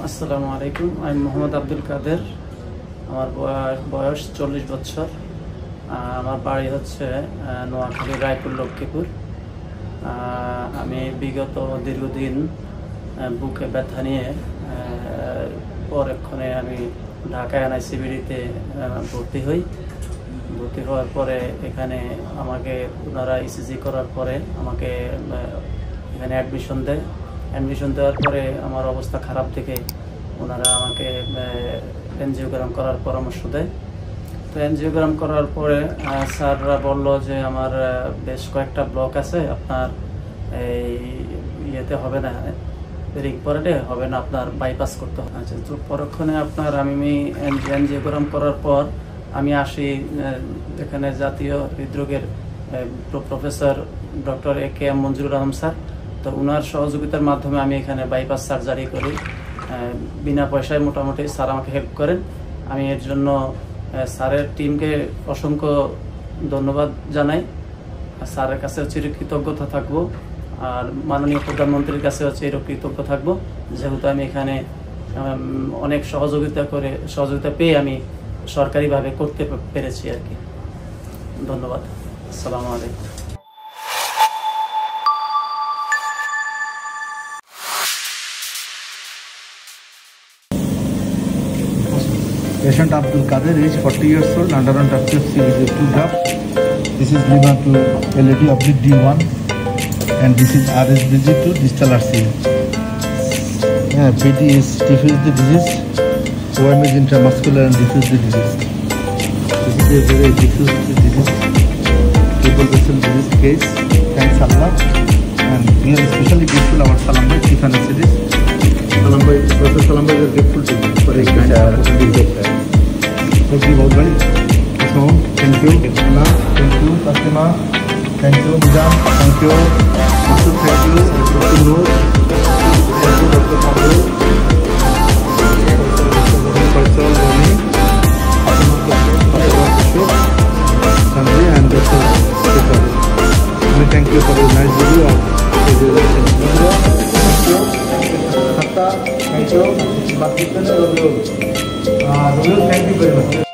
আসসালামু আলাইকুম। আমি মোহাম্মদ আব্দুল কাদের। আমার বয়স 40 বছর। আমার বাড়ি হচ্ছে নোয়াখালী, রায়পুর, লক্ষ্মীপুর। আমি বিগত দীর্ঘদিন বুকে ব্যথা নিয়ে পরক্ষণে আমি ঢাকা NICBD-তে ভর্তি হই। ভর্তি হওয়ার পরে এখানে আমাকে ওনারা ECG করার পরে আমাকে এখানে অ্যাডমিশন দেয়। অ্যাডমিশন দেওয়ার পরে আমার অবস্থা খারাপ দেখে ওনারা আমাকে এনজিওগ্রাম করার পরামর্শ দেয়। তো এনজিওগ্রাম করার পরে স্যাররা বলল যে আমার বেশ কয়েকটা ব্লক আছে, আপনার এই ইয়েতে হবে না, রিং পরেটে হবে না, আপনার বাইপাস করতে হবে। আচ্ছা, তো পরক্ষণে আপনার আমি এনজিওগ্রাম করার পর আমি আসি এখানে জাতীয় হৃদরোগের professor doctor AK Manzurur Rahman sir. তো ওনার সহযোগিতার মাধ্যমে আমি এখানে বাইপাস সার্জারি করি বিনা পয়সায়। মোটামুটি স্যার আমাকে হেল্প করেন। আমি এর জন্য স্যারের টিমকে অসংখ্য ধন্যবাদ জানাই। স্যারের কাছে চিরকৃতজ্ঞতা থাকবো, আর মাননীয় প্রধানমন্ত্রীর কাছে চিরকৃতজ্ঞ থাকবো, যেহেতু আমি এখানে অনেক সহযোগিতা পেয়ে আমি সরকারিভাবে করতে পেরেছি আর কি। ধন্যবাদ। আসসালামু আলাইকুম। Patient Abdul Kader, age 40 years old, underwent FCFC with 2 grafts. This is liver to LAD oblique D1, and this is RSBG2 distal RCA. PD is diffuse the disease, OM is intramuscular and diffuse the disease. This is a very diffuse disease, triple vessel disease case. Thanks Allah, and we are especially grateful our Salam Bhai, Chief Anesthetist. Professor Salam Bhai is grateful to you for his kind opportunity. Thank you, Bhai. Thank you, Anna. Thank you, Fatima. Thank you, Nizam. Thank you, Dr. Thank you, Dr. Noor. Thank you, Dr. Pablo. Faisal Rani, Sanjay, and Dr. Shekar. Thank you for the nice video of Thank you. Thank you very much.